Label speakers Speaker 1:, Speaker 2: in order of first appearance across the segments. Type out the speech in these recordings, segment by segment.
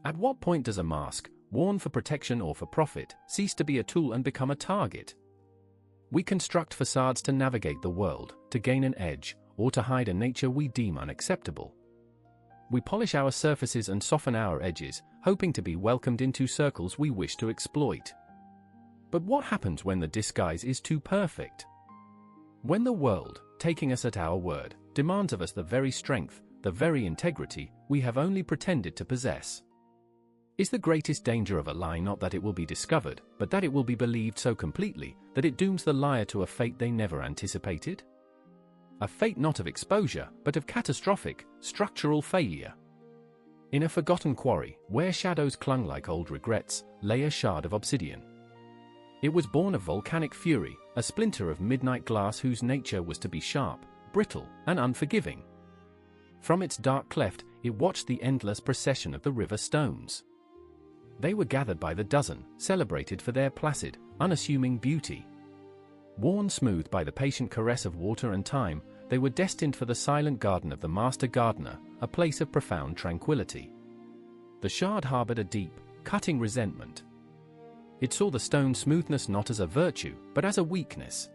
Speaker 1: At what point does a mask, worn for protection or for profit, cease to be a tool and become a target? We construct facades to navigate the world, to gain an edge, or to hide a nature we deem unacceptable. We polish our surfaces and soften our edges, hoping to be welcomed into circles we wish to exploit. But what happens when the disguise is too perfect? When the world, taking us at our word, demands of us the very strength, the very integrity, we have only pretended to possess. Is the greatest danger of a lie not that it will be discovered, but that it will be believed so completely that it dooms the liar to a fate they never anticipated? A fate not of exposure, but of catastrophic, structural failure. In a forgotten quarry, where shadows clung like old regrets, lay a shard of obsidian. It was born of volcanic fury, a splinter of midnight glass whose nature was to be sharp, brittle, and unforgiving. From its dark cleft, it watched the endless procession of the river stones. They were gathered by the dozen, celebrated for their placid, unassuming beauty. Worn smooth by the patient caress of water and time, they were destined for the silent garden of the master gardener, a place of profound tranquility. The shard harbored a deep, cutting resentment. It saw the stone's smoothness not as a virtue, but as a weakness.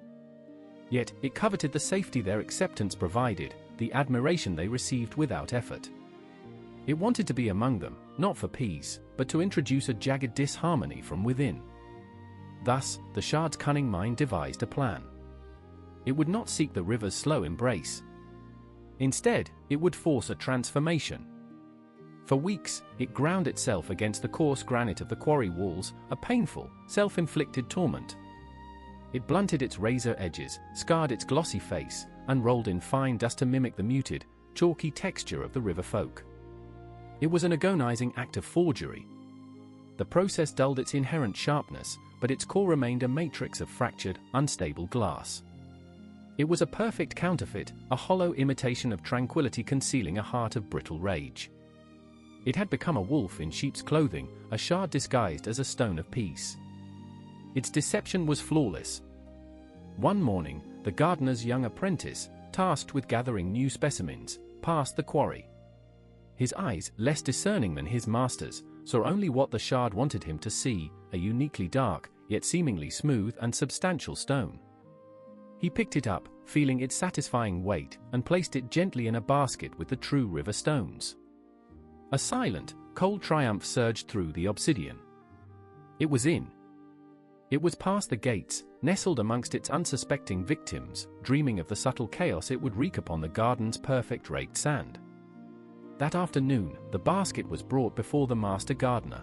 Speaker 1: Yet, it coveted the safety their acceptance provided, the admiration they received without effort. It wanted to be among them, not for peace, but to introduce a jagged disharmony from within. Thus, the shard's cunning mind devised a plan. It would not seek the river's slow embrace. Instead, it would force a transformation. For weeks, it ground itself against the coarse granite of the quarry walls, a painful, self-inflicted torment. It blunted its razor edges, scarred its glossy face, and rolled in fine dust to mimic the muted, chalky texture of the river folk. It was an agonizing act of forgery. The process dulled its inherent sharpness, but its core remained a matrix of fractured, unstable glass. It was a perfect counterfeit, a hollow imitation of tranquility concealing a heart of brittle rage. It had become a wolf in sheep's clothing, a shard disguised as a stone of peace. Its deception was flawless. One morning, the gardener's young apprentice, tasked with gathering new specimens, passed the quarry. His eyes, less discerning than his master's, saw only what the shard wanted him to see, a uniquely dark, yet seemingly smooth and substantial stone. He picked it up, feeling its satisfying weight, and placed it gently in a basket with the true river stones. A silent, cold triumph surged through the obsidian. It was in. It was past the gates, nestled amongst its unsuspecting victims, dreaming of the subtle chaos it would wreak upon the garden's perfect raked sand. That afternoon, the basket was brought before the master gardener.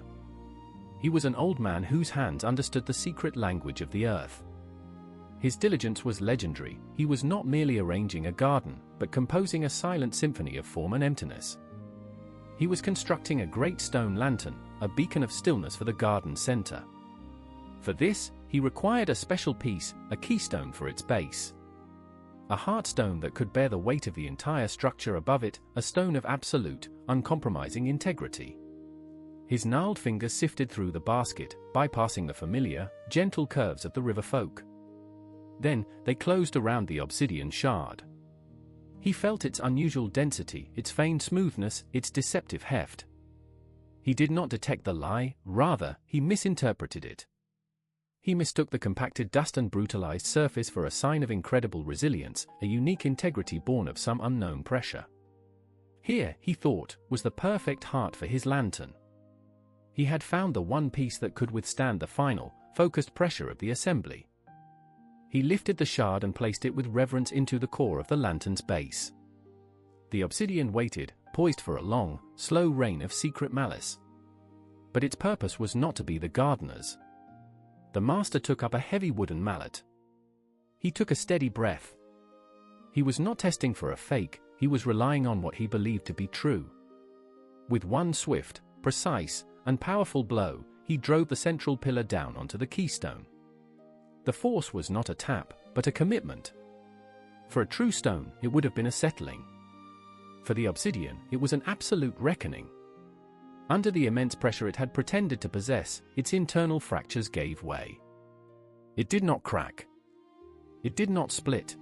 Speaker 1: He was an old man whose hands understood the secret language of the earth. His diligence was legendary. He was not merely arranging a garden, but composing a silent symphony of form and emptiness. He was constructing a great stone lantern, a beacon of stillness for the garden's center. For this, he required a special piece, a keystone for its base. A heartstone that could bear the weight of the entire structure above it, a stone of absolute, uncompromising integrity. His gnarled fingers sifted through the basket, bypassing the familiar, gentle curves of the river folk. Then, they closed around the obsidian shard. He felt its unusual density, its feigned smoothness, its deceptive heft. He did not detect the lie, rather, he misinterpreted it. He mistook the compacted dust and brutalized surface for a sign of incredible resilience, a unique integrity born of some unknown pressure. Here, he thought, was the perfect heart for his lantern. He had found the one piece that could withstand the final, focused pressure of the assembly. He lifted the shard and placed it with reverence into the core of the lantern's base. The obsidian waited, poised for a long, slow rain of secret malice. But its purpose was not to be the gardener's. The master took up a heavy wooden mallet. He took a steady breath. He was not testing for a fake, he was relying on what he believed to be true. With one swift, precise, and powerful blow, he drove the central pillar down onto the keystone. The force was not a tap, but a commitment. For a true stone, it would have been a settling. For the obsidian, it was an absolute reckoning. Under the immense pressure it had pretended to possess, its internal fractures gave way. It did not crack. It did not split.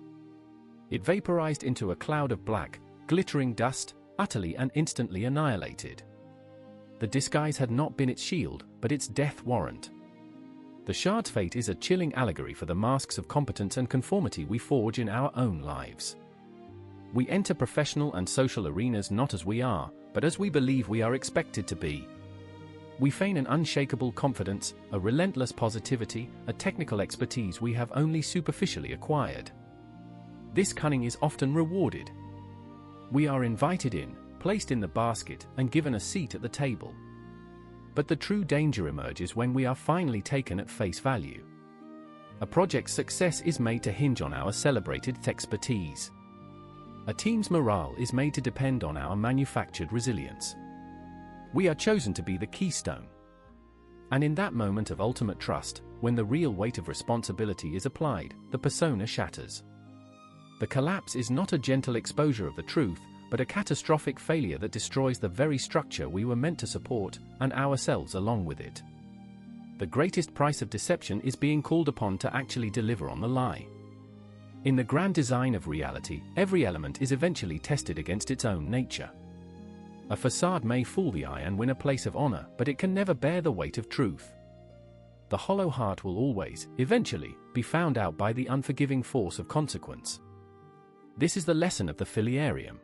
Speaker 1: It vaporized into a cloud of black, glittering dust, utterly and instantly annihilated. The disguise had not been its shield, but its death warrant. The shard's fate is a chilling allegory for the masks of competence and conformity we forge in our own lives. We enter professional and social arenas not as we are, but as we believe we are expected to be. We feign an unshakable confidence, a relentless positivity, a technical expertise we have only superficially acquired. This cunning is often rewarded. We are invited in, placed in the basket, and given a seat at the table. But the true danger emerges when we are finally taken at face value. A project's success is made to hinge on our celebrated expertise. A team's morale is made to depend on our manufactured resilience. We are chosen to be the keystone. And in that moment of ultimate trust, when the real weight of responsibility is applied, the persona shatters. The collapse is not a gentle exposure of the truth, but a catastrophic failure that destroys the very structure we were meant to support, and ourselves along with it. The greatest price of deception is being called upon to actually deliver on the lie. In the grand design of reality, every element is eventually tested against its own nature. A facade may fool the eye and win a place of honor, but it can never bear the weight of truth. The hollow heart will always, eventually, be found out by the unforgiving force of consequence. This is the lesson of the Filiarium.